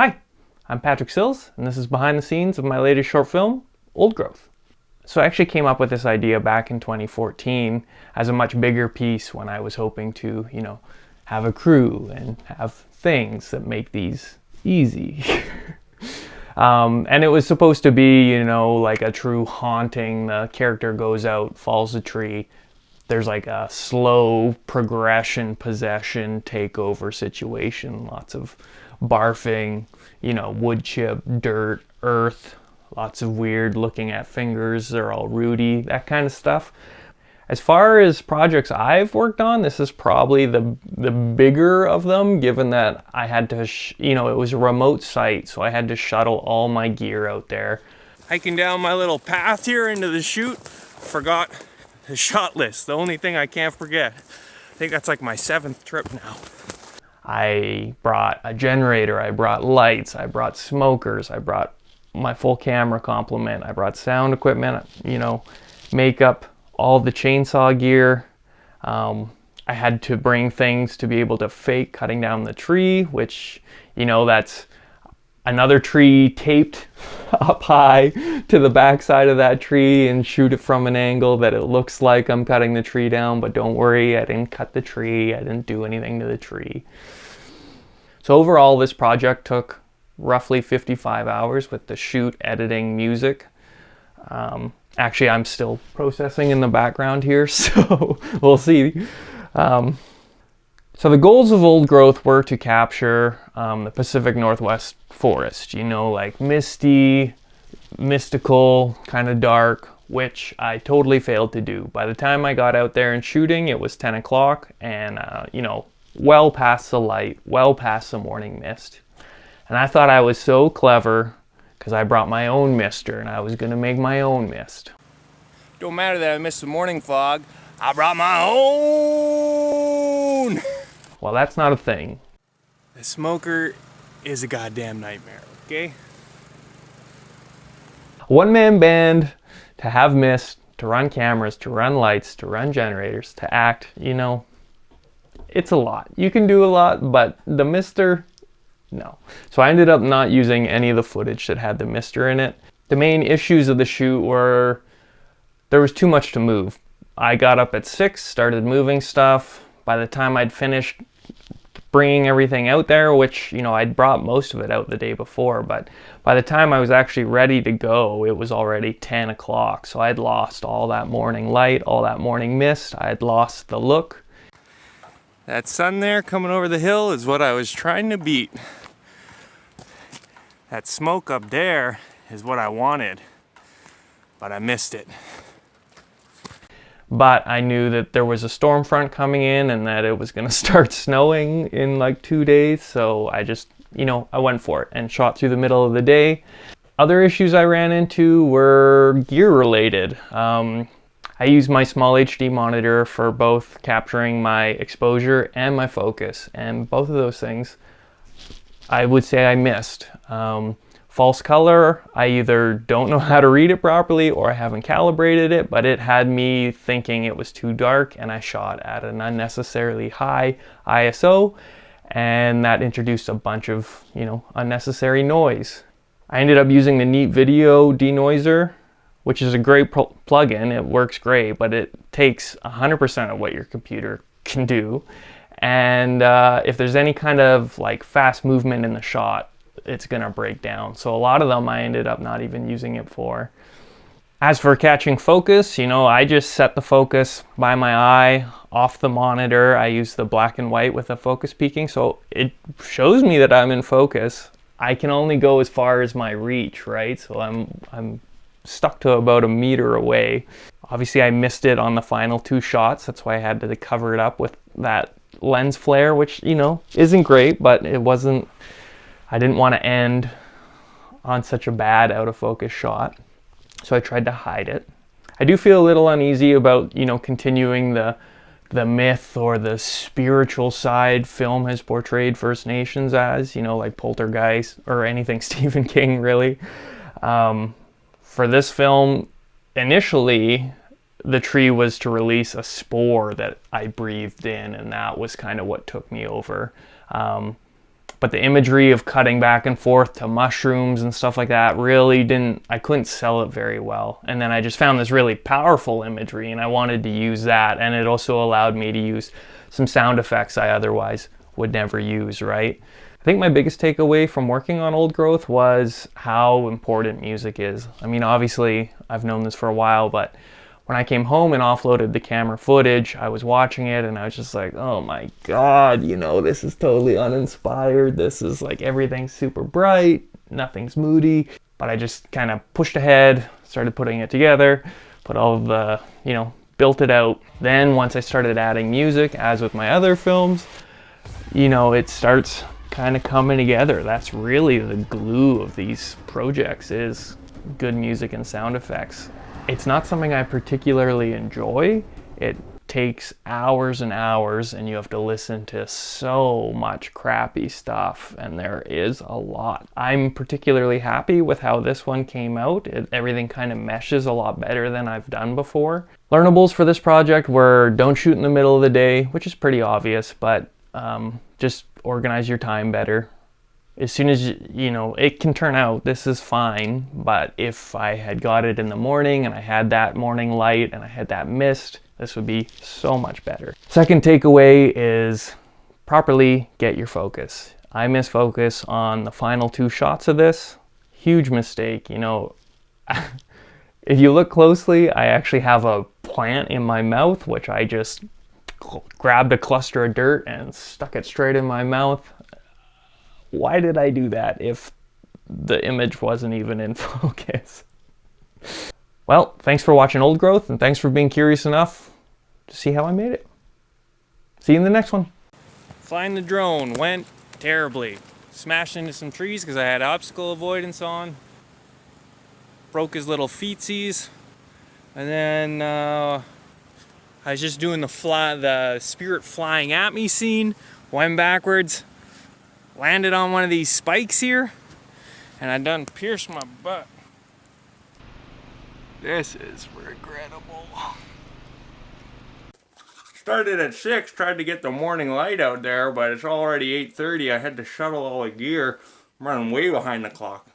Hi, I'm Patrick Sills, and this is behind the scenes of my latest short film, OldGrowth. So I actually came up with this idea back in 2014 as a much bigger piece when I was hoping to, have a crew and have things that make these easy. And it was supposed to be, like a true haunting. The character goes out, falls a tree. There's like a slow progression, possession, takeover situation. Lots of barfing, wood chip, dirt, earth, lots of weird looking at fingers. They're all rooty, that kind of stuff. As far as projects I've worked on, this is probably the bigger of them, given that I had to, it was a remote site, so I had to shuttle all my gear out there. Hiking down my little path here into the chute, forgot the shot list, the only thing I can't forget. I think that's like my 7th trip now. I brought a generator, I brought lights, I brought smokers, I brought my full camera complement, I brought sound equipment, makeup, all the chainsaw gear. I had to bring things to be able to fake cutting down the tree, which, that's another tree taped up high to the backside of that tree and shoot it from an angle that it looks like I'm cutting the tree down, but don't worry, I didn't cut the tree, I didn't do anything to the tree. So overall, this project took roughly 55 hours with the shoot, editing, music. Actually, I'm still processing in the background here, so we'll see. So the goals of OldGrowth were to capture the Pacific Northwest forest, like misty, mystical, kind of dark, which I totally failed to do. By the time I got out there and shooting, it was 10 o'clock and, well past the light, well past the morning mist. And I thought I was so clever because I brought my own mister and I was going to make my own mist. Don't matter that I missed the morning fog, I brought my own! Well, that's not a thing. The smoker is a goddamn nightmare, okay? A one-man band, to have mist, to run cameras, to run lights, to run generators, to act, it's a lot. You can do a lot, but the mister, no. So I ended up not using any of the footage that had the mister in it. The main issues of the shoot were there was too much to move. I got up at 6, started moving stuff. By the time I'd finished bringing everything out there, which, I'd brought most of it out the day before, but by the time I was actually ready to go, it was already 10 o'clock. So I'd lost all that morning light, all that morning mist. I'd lost the look. That sun there coming over the hill is what I was trying to beat. That smoke up there is what I wanted, but I missed it. But I knew that there was a storm front coming in and that it was going to start snowing in like 2 days. So I just, I went for it and shot through the middle of the day. Other issues I ran into were gear related. I used my small HD monitor for both capturing my exposure and my focus. And both of those things, I would say I missed. False color, I either don't know how to read it properly or I haven't calibrated it, but it had me thinking it was too dark and I shot at an unnecessarily high ISO and that introduced a bunch of, unnecessary noise. I ended up using the Neat Video denoiser, which is a great plugin. It works great, but it takes 100% of what your computer can do. And if there's any kind of like fast movement in the shot, it's gonna break down. So a lot of them I ended up not even using it for. As for catching focus, I just set the focus by my eye off the monitor. I use the black and white with the focus peaking, so it shows me that I'm in focus. I can only go as far as my reach, right? So I'm stuck to about 1 meter away. Obviously I missed it on the final 2 shots. That's why I had to cover it up with that lens flare, which, isn't great, but it wasn't, I didn't want to end on such a bad out of focus shot. So I tried to hide it. I do feel a little uneasy about, continuing the myth or the spiritual side film has portrayed First Nations as, like Poltergeist or anything Stephen King really. For this film, initially, the tree was to release a spore that I breathed in, and that was kind of what took me over. But the imagery of cutting back and forth to mushrooms and stuff like that really I couldn't sell it very well. And then I just found this really powerful imagery and I wanted to use that. And it also allowed me to use some sound effects I otherwise would never use, right? I think my biggest takeaway from working on OldGrowth was how important music is. I mean, obviously I've known this for a while, but when I came home and offloaded the camera footage, I was watching it and I was just like, oh my God, you know, this is totally uninspired. This is like everything's super bright, nothing's moody. But I just kind of pushed ahead, started putting it together, put all of the, you know, built it out. Then once I started adding music, as with my other films, you know, it starts kind of coming together. That's really the glue of these projects, is good music and sound effects. It's not something I particularly enjoy. It takes hours and hours and you have to listen to so much crappy stuff, and there is a lot. I'm particularly happy with how this one came out. Everything kind of meshes a lot better than I've done before. Learnables for this project were don't shoot in the middle of the day, which is pretty obvious, but just organize your time better. As soon as, you know, it can turn out, this is fine, but if I had got it in the morning and I had that morning light and I had that mist, this would be so much better. Second takeaway is properly get your focus. I misfocus on the final 2 shots of this. Huge mistake, you know. If you look closely, I actually have a plant in my mouth, which I just grabbed a cluster of dirt and stuck it straight in my mouth. Why did I do that if the image wasn't even in focus? Well, thanks for watching OldGrowth, and thanks for being curious enough to see how I made it. See you in the next one. Flying the drone went terribly. Smashed into some trees because I had obstacle avoidance on. Broke his little feetsies. And then I was just doing the spirit flying at me scene. Went backwards. Landed on one of these spikes here, and I done pierced my butt. This is regrettable. Started at 6, tried to get the morning light out there, but it's already 8:30. I had to shuttle all the gear. I'm running way behind the clock.